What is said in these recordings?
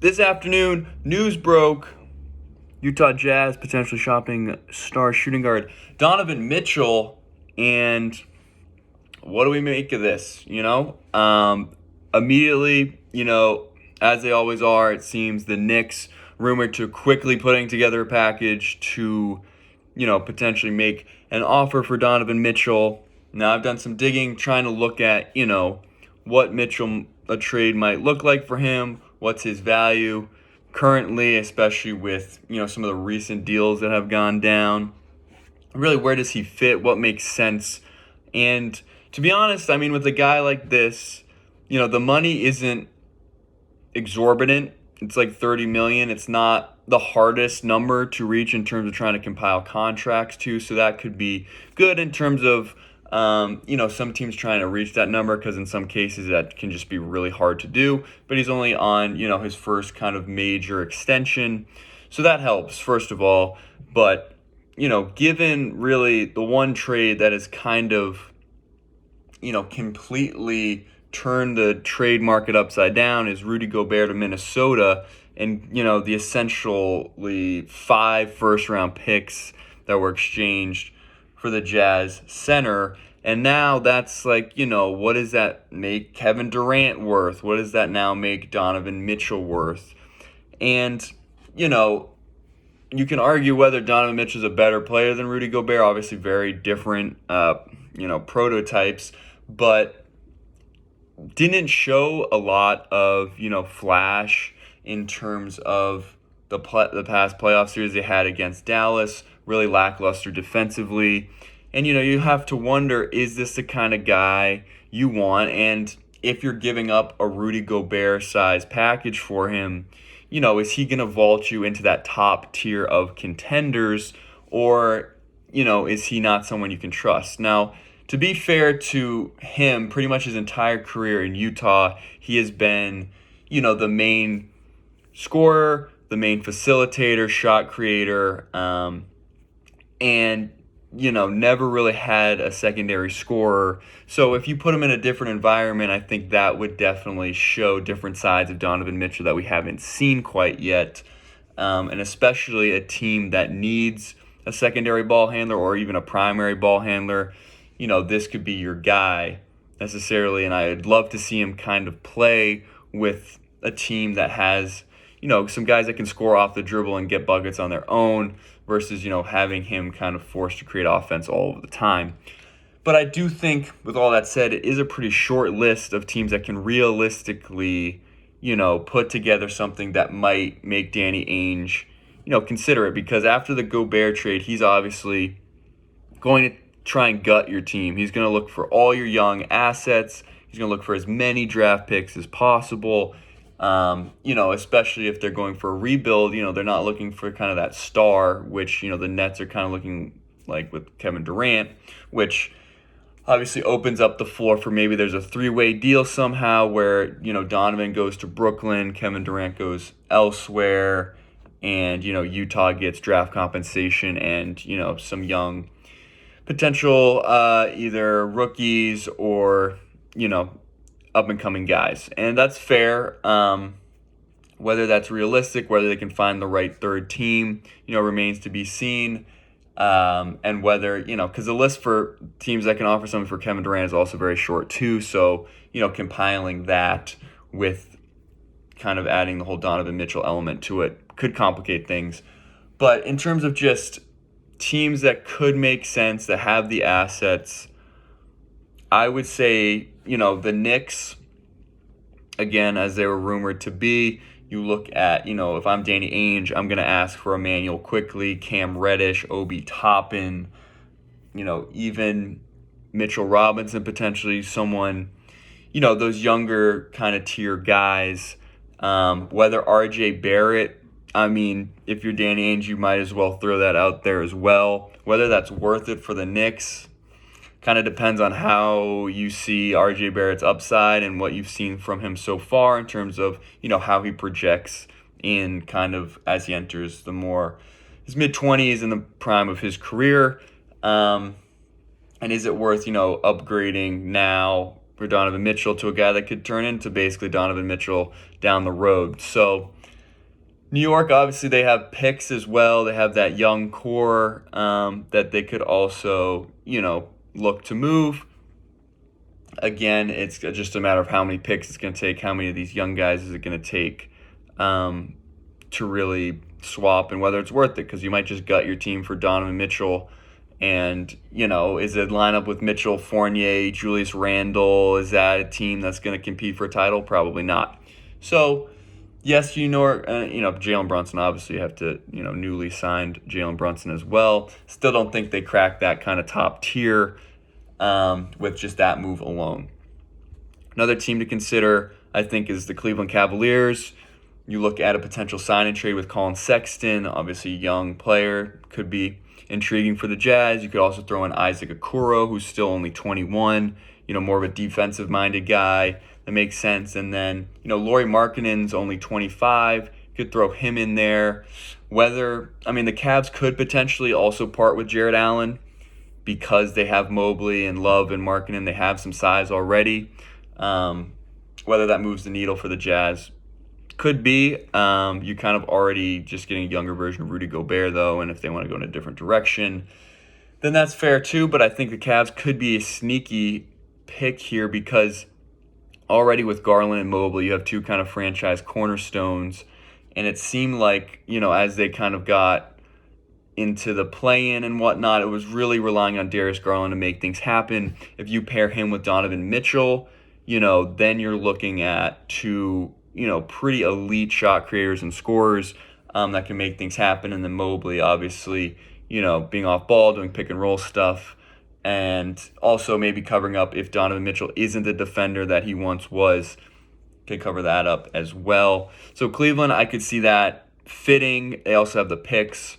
This afternoon, news broke. Utah Jazz potentially shopping star shooting guard Donovan Mitchell. And what do we make of this? Immediately, as they always are, it seems the Knicks rumored to quickly putting together a package to, potentially make an offer for Donovan Mitchell. Now, I've done some digging trying to look at, what Mitchell a trade might look like for him, what's his value currently, especially with, some of the recent deals that have gone down. Really, where does he fit? What makes sense? And to be honest, I mean, with a guy like this, the money isn't exorbitant. It's like 30 million. It's not the hardest number to reach in terms of trying to compile contracts to. So that could be good in terms of, some teams trying to reach that number, because in some cases that can just be really hard to do. But he's only on, his first kind of major extension. So that helps, first of all. But, given really the one trade that is kind of, completely turned the trade market upside down is Rudy Gobert to Minnesota, and the essentially 5 first-round picks that were exchanged for the Jazz center. And now that's like, what does that make Kevin Durant worth? What does that now make Donovan Mitchell worth? And you can argue whether Donovan Mitchell is a better player than Rudy Gobert. Obviously very different prototypes, but didn't show a lot of, flash in terms of the past playoff series they had against Dallas. Really lackluster defensively. And, you have to wonder, is this the kind of guy you want? And if you're giving up a Rudy Gobert size package for him, is he going to vault you into that top tier of contenders? Or, is he not someone you can trust? Now, to be fair to him, pretty much his entire career in Utah, he has been, the main scorer, the main facilitator, shot creator, and, never really had a secondary scorer. So if you put him in a different environment, I think that would definitely show different sides of Donovan Mitchell that we haven't seen quite yet. And especially a team that needs a secondary ball handler or even a primary ball handler. This could be your guy necessarily, and I'd love to see him kind of play with a team that has, some guys that can score off the dribble and get buckets on their own versus, having him kind of forced to create offense all of the time. But I do think, with all that said, it is a pretty short list of teams that can realistically, put together something that might make Danny Ainge, consider it. Because after the Gobert trade, he's obviously going to try and gut your team. He's going to look for all your young assets. He's going to look for as many draft picks as possible. Especially if they're going for a rebuild, they're not looking for kind of that star, which, the Nets are kind of looking like with Kevin Durant, which obviously opens up the floor for maybe there's a 3-way deal somehow where, Donovan goes to Brooklyn, Kevin Durant goes elsewhere, and, Utah gets draft compensation and, some young potential either rookies or, up-and-coming guys. And that's fair. Whether that's realistic, whether they can find the right third team, remains to be seen. And whether, because the list for teams that can offer something for Kevin Durant is also very short too. So, compiling that with kind of adding the whole Donovan Mitchell element to it could complicate things. But in terms of just teams that could make sense, that have the assets, I would say, the Knicks, again, as they were rumored to be. You look at, if I'm Danny Ainge, I'm going to ask for Emmanuel Quickly, Cam Reddish, Obi Toppin, even Mitchell Robinson, potentially someone, those younger kind of tier guys. Whether RJ Barrett, I mean, if you're Danny Ainge, you might as well throw that out there as well. Whether that's worth it for the Knicks kind of depends on how you see RJ Barrett's upside and what you've seen from him so far in terms of, how he projects in kind of as he enters his mid-20s in the prime of his career. And is it worth, upgrading now for Donovan Mitchell to a guy that could turn into basically Donovan Mitchell down the road. So New York, obviously, they have picks as well. They have that young core that they could also, look to move. Again, it's just a matter of how many picks it's going to take, how many of these young guys is it going to take to really swap, and whether it's worth it, because you might just gut your team for Donovan Mitchell. And, is it line up with Mitchell, Fournier, Julius Randle? Is that a team that's going to compete for a title? Probably not. So, yes, Jalen Brunson, obviously you have to, newly signed Jalen Brunson as well. Still don't think they cracked that kind of top tier with just that move alone. Another team to consider, I think, is the Cleveland Cavaliers. You look at a potential sign and trade with Colin Sexton, obviously a young player, could be intriguing for the Jazz. You could also throw in Isaac Okoro, who's still only 21, more of a defensive-minded guy. That makes sense. And then, Lauri Markkanen's only 25. Could throw him in there. The Cavs could potentially also part with Jared Allen because they have Mobley and Love and Markkanen. They have some size already. Whether that moves the needle for the Jazz could be. You kind of already just getting a younger version of Rudy Gobert, though, and if they want to go in a different direction, then that's fair too. But I think the Cavs could be a sneaky pick here because already with Garland and Mobley, you have two kind of franchise cornerstones. And it seemed like, as they kind of got into the play-in and whatnot, it was really relying on Darius Garland to make things happen. If you pair him with Donovan Mitchell, then you're looking at two, pretty elite shot creators and scorers that can make things happen. And then Mobley, obviously, being off ball, doing pick and roll stuff, and also maybe covering up if Donovan Mitchell isn't the defender that he once was, can cover that up as well. So Cleveland, I could see that fitting. They also have the picks.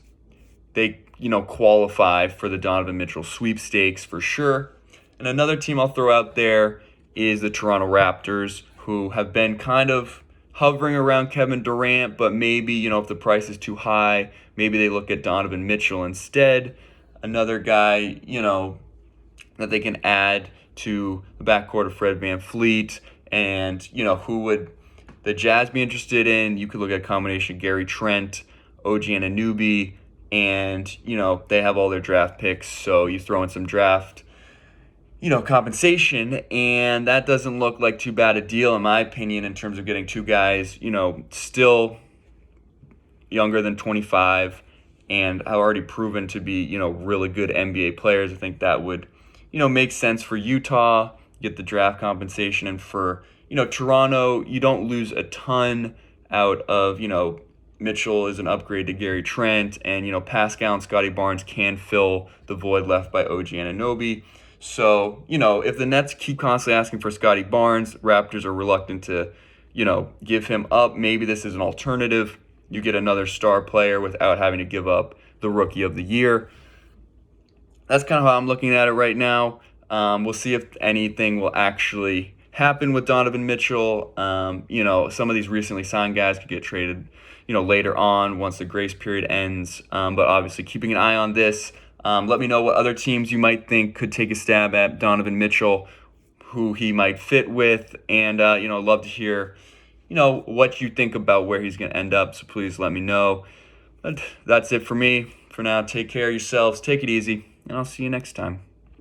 They, qualify for the Donovan Mitchell sweepstakes for sure. And another team I'll throw out there is the Toronto Raptors, who have been kind of hovering around Kevin Durant, but maybe, if the price is too high, maybe they look at Donovan Mitchell instead. Another guy, that they can add to the backcourt of Fred VanVleet. And, who would the Jazz be interested in? You could look at a combination of Gary Trent, OG Anunoby, and, they have all their draft picks. So you throw in some draft, compensation, and that doesn't look like too bad a deal, in my opinion, in terms of getting two guys, still younger than 25 and have already proven to be, really good NBA players. I think that would, make sense for Utah, get the draft compensation. And for, Toronto, you don't lose a ton out of, Mitchell is an upgrade to Gary Trent, and, Pascal and Scotty Barnes can fill the void left by OG Anunoby. So, if the Nets keep constantly asking for Scotty Barnes, Raptors are reluctant to, give him up. Maybe this is an alternative. You get another star player without having to give up the Rookie of the Year. That's kind of how I'm looking at it right now. We'll see if anything will actually happen with Donovan Mitchell. Some of these recently signed guys could get traded, later on once the grace period ends. But obviously keeping an eye on this. Let me know what other teams you might think could take a stab at Donovan Mitchell, who he might fit with. And, I'd love to hear, what you think about where he's going to end up. So please let me know. But that's it for me for now. Take care of yourselves. Take it easy. And I'll see you next time.